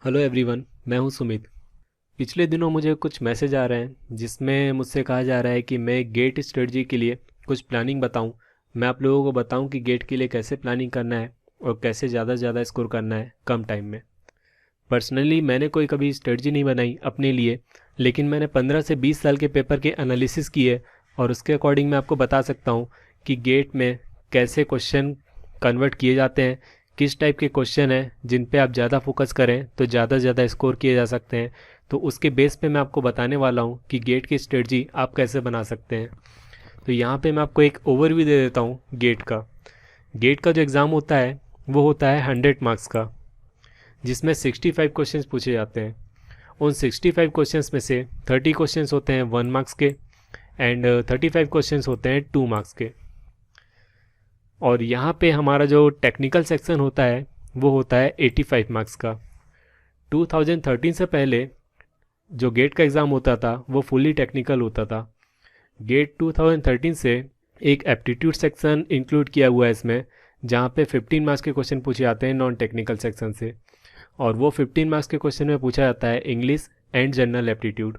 Hello everyone, मैं हूं सुमित। पिछले दिनों मुझे कुछ मैसेज आ रहे हैं जिसमें मुझसे कहा जा रहा है कि मैं गेट स्ट्रेटजी के लिए कुछ प्लानिंग बताऊं। मैं आप लोगों को बताऊं कि गेट के लिए कैसे प्लानिंग करना है और कैसे ज़्यादा से ज़्यादा स्कोर करना है कम टाइम में। पर्सनली मैंने कोई कभी स्ट्रेटजी नहीं बनाई अपने लिए, लेकिन मैंने 15 से 20 साल के पेपर के एनालिसिस किए और उसके अकॉर्डिंग मैं आपको बता सकता हूँ कि गेट में कैसे क्वेश्चन कन्वर्ट किए जाते हैं, किस टाइप के क्वेश्चन हैं जिन पे आप ज़्यादा फोकस करें तो ज़्यादा से ज़्यादा स्कोर किए जा सकते हैं। तो उसके बेस पे मैं आपको बताने वाला हूँ कि गेट की स्ट्रेटजी आप कैसे बना सकते हैं। तो यहाँ पे मैं आपको एक ओवरव्यू दे देता हूँ गेट का। गेट का जो एग्ज़ाम होता है वो होता है 100 मार्क्स का, जिसमें 65 क्वेश्चंस पूछे जाते हैं। उन 65 क्वेश्चंस में से 30 क्वेश्चंस होते हैं 1 मार्क्स के एंड 35 क्वेश्चंस होते हैं 2 मार्क्स के। और यहाँ पे हमारा जो टेक्निकल सेक्शन होता है वो होता है 85 मार्क्स का। 2013 से पहले जो गेट का एग्ज़ाम होता था वो फुल्ली टेक्निकल होता था। गेट 2013 से एक एप्टीट्यूड सेक्शन इंक्लूड किया हुआ है इसमें, जहाँ पे 15 मार्क्स के क्वेश्चन पूछे जाते हैं नॉन टेक्निकल सेक्शन से, और वो 15 मार्क्स के क्वेश्चन में पूछा जाता है इंग्लिश एंड जनरल एप्टीट्यूड।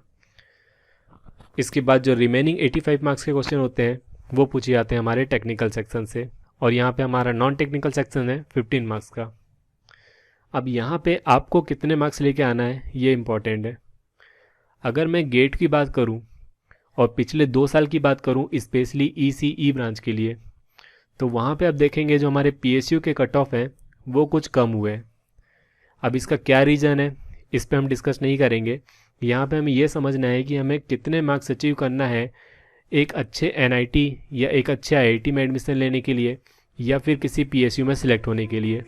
इसके बाद जो रिमेनिंग 85 मार्क्स के क्वेश्चन होते हैं वो पूछे जाते हैं हमारे टेक्निकल सेक्शन से, और यहाँ पे हमारा नॉन टेक्निकल सेक्शन है 15 मार्क्स का। अब यहाँ पे आपको कितने मार्क्स लेके आना है ये इम्पॉर्टेंट है। अगर मैं गेट की बात करूँ और पिछले 2 साल की बात करूँ स्पेशली ईसीई ब्रांच के लिए, तो वहाँ पे आप देखेंगे जो हमारे पीएसयू के कट ऑफ हैं वो कुछ कम हुए हैं। अब इसका क्या रीज़न है इस पे हम डिस्कस नहीं करेंगे। यहाँ पे हमें ये समझना है कि हमें कितने मार्क्स अचीव करना है एक अच्छे एनआईटी या एक अच्छे आईआईटी में एडमिशन लेने के लिए, या फिर किसी पीएसयू में सिलेक्ट होने के लिए।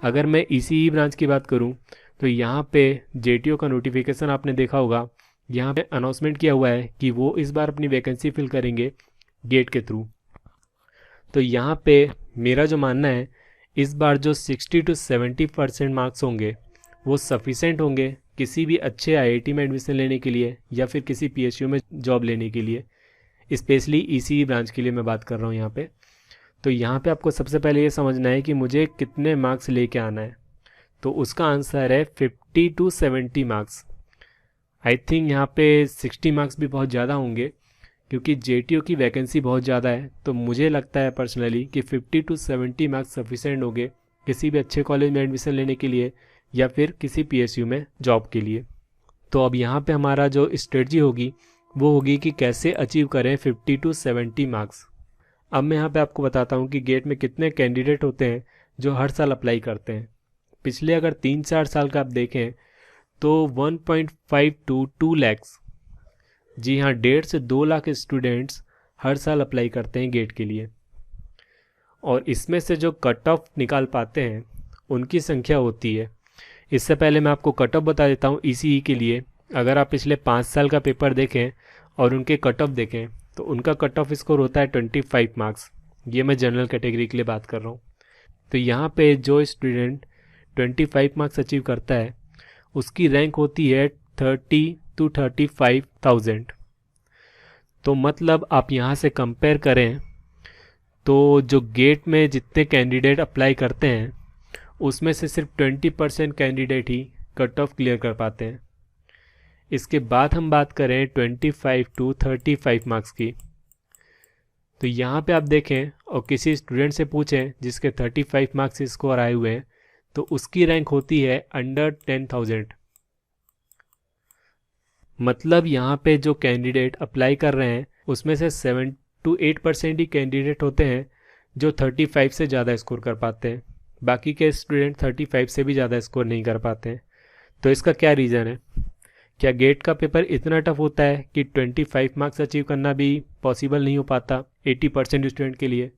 अगर मैं ईसीई ब्रांच की बात करूँ तो यहाँ पे जेटीओ का नोटिफिकेशन आपने देखा होगा, यहाँ पे अनाउंसमेंट किया हुआ है कि वो इस बार अपनी वैकेंसी फिल करेंगे गेट के थ्रू। तो यहाँ पे मेरा जो मानना है इस बार जो 60 to 70% मार्क्स होंगे वो सफिशेंट होंगे किसी भी अच्छे आईआईटी में एडमिशन लेने के लिए या फिर किसी पीएसयू में जॉब लेने के लिए। स्पेशली ईसीई ब्रांच के लिए मैं बात कर रहा हूँ यहाँ पे। तो यहाँ पे आपको सबसे पहले ये समझना है कि मुझे कितने मार्क्स लेके आना है। तो उसका आंसर है 50 to 70 मार्क्स। आई थिंक यहाँ पे 60 मार्क्स भी बहुत ज़्यादा होंगे क्योंकि जेटीओ की वैकेंसी बहुत ज़्यादा है। तो मुझे लगता है पर्सनली कि 50 to 70 मार्क्स सफिशेंट होंगे किसी भी अच्छे कॉलेज में एडमिशन लेने के लिए या फिर किसी पीएसयू में जॉब के लिए। तो अब यहाँ पे हमारा जो स्ट्रेटजी होगी वो होगी कि कैसे अचीव करें 50 to 70 मार्क्स। अब मैं यहाँ पे आपको बताता हूँ कि गेट में कितने कैंडिडेट होते हैं जो हर साल अप्लाई करते हैं। पिछले अगर 3-4 साल का आप देखें तो 1.5 to 2 लैक्स, जी हाँ 1.5 से 2 लाख स्टूडेंट्स हर साल अप्लाई करते हैं गेट के लिए। और इसमें से जो कट ऑफ निकाल पाते हैं उनकी संख्या होती है। इससे पहले मैं आपको कट ऑफ बता देता हूँ ईसीई के लिए। अगर आप पिछले 5 साल का पेपर देखें और उनके कट ऑफ देखें तो उनका कट ऑफ स्कोर होता है 25 मार्क्स। ये मैं जनरल कैटेगरी के लिए बात कर रहा हूँ। तो यहाँ पे जो स्टूडेंट 25 मार्क्स अचीव करता है उसकी रैंक होती है 30 to 35,000। तो मतलब आप यहाँ से कंपेयर करें तो जो गेट में जितने कैंडिडेट अप्लाई करते हैं उसमें से सिर्फ 20% कैंडिडेट ही कट ऑफ क्लियर कर पाते हैं। इसके बाद हम बात करें 25 to 35 मार्क्स की, तो यहाँ पे आप देखें और किसी स्टूडेंट से पूछें जिसके 35 मार्क्स स्कोर आए हुए हैं तो उसकी रैंक होती है अंडर 10,000। मतलब यहाँ पे जो कैंडिडेट अप्लाई कर रहे हैं उसमें से 7 to 8% ही कैंडिडेट होते हैं जो 35 से ज़्यादा स्कोर कर पाते हैं। बाकी के स्टूडेंट 35 से भी ज़्यादा स्कोर नहीं कर पाते हैं। तो इसका क्या रीज़न है? क्या गेट का पेपर इतना टफ होता है कि 25 मार्क्स अचीव करना भी पॉसिबल नहीं हो पाता 80% स्टूडेंट के लिए?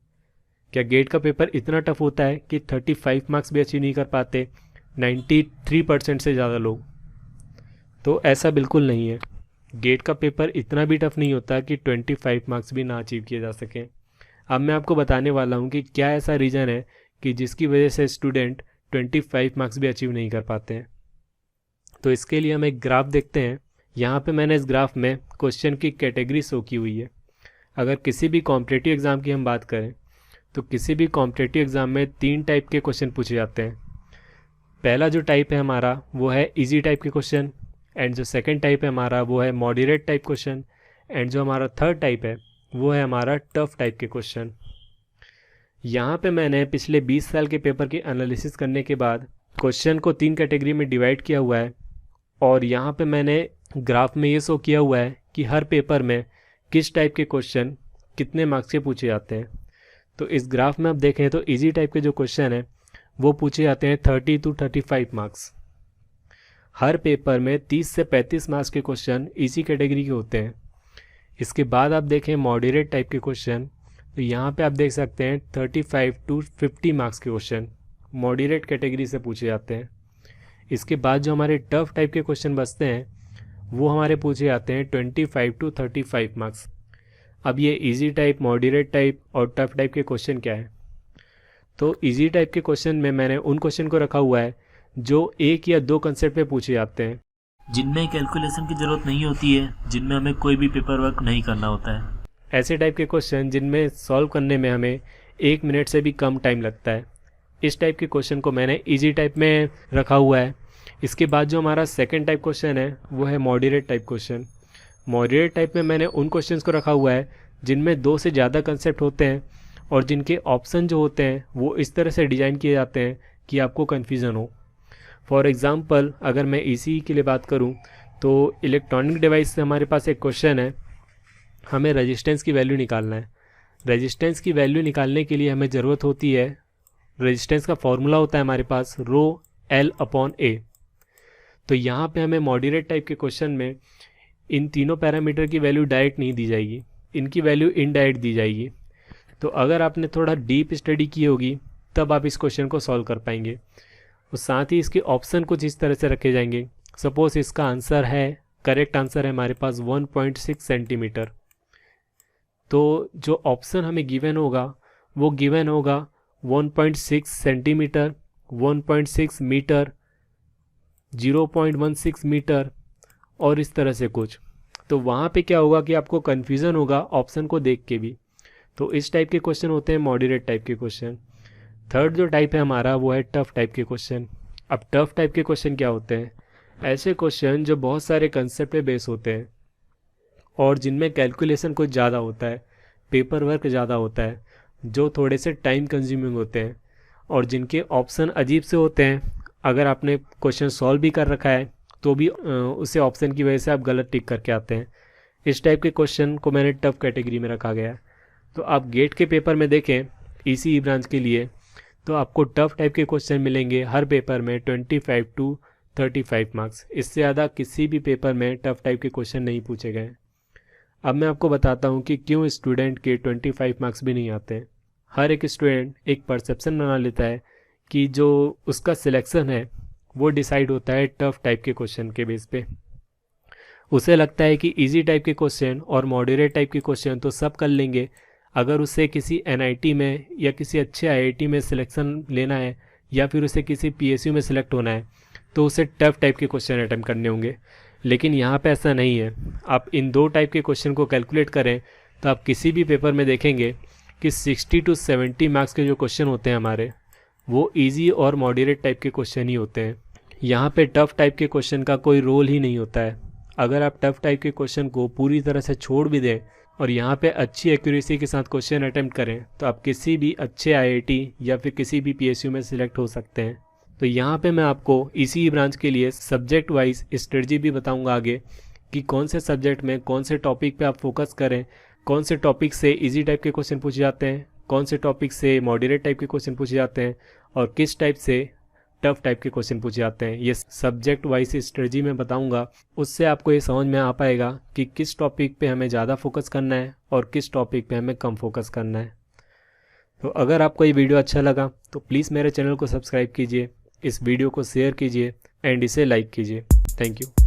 क्या गेट का पेपर इतना टफ होता है कि 35 मार्क्स भी अचीव नहीं कर पाते 93% से ज़्यादा लोग? तो ऐसा बिल्कुल नहीं है। गेट का पेपर इतना भी टफ नहीं होता कि 25 मार्क्स भी ना अचीव किए जा सकें। अब मैं आपको बताने वाला हूँ कि क्या ऐसा रीज़न है कि जिसकी वजह से स्टूडेंट 25 मार्क्स भी अचीव नहीं कर पाते हैं। तो इसके लिए हम एक ग्राफ देखते हैं। यहाँ पे मैंने इस ग्राफ में क्वेश्चन की कैटेगरी शो की हुई है। अगर किसी भी कॉम्पिटिटिव एग्ज़ाम की हम बात करें तो किसी भी कॉम्पिटिटिव एग्ज़ाम में 3 टाइप के क्वेश्चन पूछे जाते हैं। पहला जो टाइप है हमारा वो है इजी टाइप के क्वेश्चन, एंड जो सेकंड टाइप है हमारा वो है मॉडरेट टाइप क्वेश्चन, एंड जो हमारा थर्ड टाइप है वो है हमारा टफ टाइप के क्वेश्चन। यहाँ पे मैंने पिछले 20 साल के पेपर की एनालिसिस करने के बाद क्वेश्चन को 3 कैटेगरी में डिवाइड किया हुआ है, और यहाँ पे मैंने ग्राफ में ये शो किया हुआ है कि हर पेपर में किस टाइप के क्वेश्चन कितने मार्क्स के पूछे जाते हैं। तो इस ग्राफ में आप देखें तो इजी टाइप के जो क्वेश्चन हैं वो पूछे जाते हैं 30 to 35 मार्क्स। हर पेपर में 30 से 35 मार्क्स के क्वेश्चन इसी कैटेगरी के होते हैं। इसके बाद आप देखें मॉडरेट टाइप के क्वेश्चन, तो यहाँ पे आप देख सकते हैं 35 to 50 मार्क्स के क्वेश्चन मॉडरेट कैटेगरी से पूछे जाते हैं। इसके बाद जो हमारे टफ टाइप के क्वेश्चन बचते हैं वो हमारे पूछे जाते हैं 25 to 35 मार्क्स। अब ये इजी टाइप, मॉडरेट टाइप और टफ टाइप के क्वेश्चन क्या है? तो इजी टाइप के क्वेश्चन में मैंने उन क्वेश्चन को रखा हुआ है जो एक या दो कंसेप्ट पे पूछे जाते हैं, जिनमें कैलकुलेशन की ज़रूरत नहीं होती है, जिनमें हमें कोई भी पेपर वर्क नहीं करना होता है। ऐसे टाइप के क्वेश्चन जिनमें सॉल्व करने में हमें 1 मिनट से भी कम टाइम लगता है। इस टाइप के क्वेश्चन को मैंने इजी टाइप में रखा हुआ है। इसके बाद जो हमारा सेकंड टाइप क्वेश्चन है वो है moderate type question. Moderate type में मैंने उन क्वेश्चंस को रखा हुआ है जिनमें 2 से ज़्यादा कंसेप्ट होते हैं और जिनके ऑप्शन जो होते हैं वो इस तरह से डिज़ाइन किए जाते हैं कि आपको कन्फ्यूज़न हो। फॉर एग्ज़ाम्पल अगर मैं इसी के लिए बात करूं तो इलेक्ट्रॉनिक डिवाइस से हमारे पास एक क्वेश्चन है, हमें रेजिस्टेंस की वैल्यू निकालना है। रेजिस्टेंस की वैल्यू निकालने के लिए हमें ज़रूरत होती है, रेजिस्टेंस का फॉर्मूला होता है हमारे पास ρL/A। तो यहाँ पे हमें मॉडरेट टाइप के क्वेश्चन में इन तीनों पैरामीटर की वैल्यू डायरेक्ट नहीं दी जाएगी, इनकी वैल्यू इनडायरेक्ट दी जाएगी। तो अगर आपने थोड़ा डीप स्टडी की होगी तब आप इस क्वेश्चन को सॉल्व कर पाएंगे। और साथ ही इसके ऑप्शन कुछ इस तरह से रखे जाएंगे। सपोज इसका आंसर है, करेक्ट आंसर है हमारे पास 1.6 सेंटीमीटर, तो जो ऑप्शन हमें गिवन होगा वो गिवन होगा 1.6 सेंटीमीटर, 1.6 मीटर, 0.16 मीटर और इस तरह से कुछ। तो वहाँ पे क्या होगा कि आपको कन्फ्यूज़न होगा ऑप्शन को देख के भी। तो इस टाइप के क्वेश्चन होते हैं मॉडरेट टाइप के क्वेश्चन। थर्ड जो टाइप है हमारा वो है टफ टाइप के क्वेश्चन। अब टफ टाइप के क्वेश्चन क्या होते हैं? ऐसे क्वेश्चन जो बहुत सारे कंसेप्ट पे बेस होते हैं और जिनमें कैलकुलेशन कुछ ज़्यादा होता है, पेपर वर्क ज़्यादा होता है, जो थोड़े से टाइम कंज्यूमिंग होते हैं और जिनके ऑप्शन अजीब से होते हैं। अगर आपने क्वेश्चन सॉल्व भी कर रखा है तो भी उसे ऑप्शन की वजह से आप गलत टिक करके आते हैं। इस टाइप के क्वेश्चन को मैंने टफ कैटेगरी में रखा गया है। तो आप गेट के पेपर में देखें ईसीई ब्रांच के लिए तो आपको टफ टाइप के क्वेश्चन मिलेंगे हर पेपर में 25 to 35 मार्क्स। इससे ज़्यादा किसी भी पेपर में टफ टाइप के क्वेश्चन नहीं पूछे गए। अब मैं आपको बताता हूँ कि क्यों स्टूडेंट के 25 मार्क्स भी नहीं आते हैं। हर एक स्टूडेंट एक परसेप्शन बना लेता है कि जो उसका सिलेक्शन है वो डिसाइड होता है टफ टाइप के क्वेश्चन के बेस पे। उसे लगता है कि इजी टाइप के क्वेश्चन और मॉडरेट टाइप के क्वेश्चन तो सब कर लेंगे, अगर उसे किसी एनआईटी में या किसी अच्छे आईआईटी में सिलेक्शन लेना है या फिर उसे किसी पीएसयू में सिलेक्ट होना है तो उसे टफ टाइप के क्वेश्चन अटेम्प्ट करने होंगे। लेकिन यहाँ पे ऐसा नहीं है। आप इन दो टाइप के क्वेश्चन को कैलकुलेट करें तो आप किसी भी पेपर में देखेंगे कि 60 to 70 मार्क्स के जो क्वेश्चन होते हैं हमारे वो इजी और मॉडरेट टाइप के क्वेश्चन ही होते हैं। यहाँ पे टफ टाइप के क्वेश्चन का कोई रोल ही नहीं होता है। अगर आप टफ टाइप के क्वेश्चन को पूरी तरह से छोड़ भी दें और यहाँ पे अच्छी एक्यूरेसी के साथ क्वेश्चन अटेम्प्ट करें तो आप किसी भी अच्छे आईआईटी या फिर किसी भी पीएसयू में सिलेक्ट हो सकते हैं। तो यहाँ पे मैं आपको इसी ब्रांच के लिए सब्जेक्ट वाइज स्ट्रेटजी भी बताऊँगा आगे कि कौन से सब्जेक्ट में कौन से टॉपिक पे आप फोकस करें, कौन से टॉपिक से इजी टाइप के क्वेश्चन पूछे जाते हैं, कौन से टॉपिक से मॉडरेट टाइप के क्वेश्चन पूछे जाते हैं और किस टाइप से टफ टाइप के क्वेश्चन पूछे जाते हैं। ये सब्जेक्ट वाइज स्ट्रेटजी में बताऊंगा। उससे आपको ये समझ में आ पाएगा कि किस टॉपिक पे हमें ज़्यादा फोकस करना है और किस टॉपिक पे हमें कम फोकस करना है। तो अगर आपको ये वीडियो अच्छा लगा तो प्लीज़ मेरे चैनल को सब्सक्राइब कीजिए, इस वीडियो को शेयर कीजिए एंड इसे लाइक कीजिए। Thank you.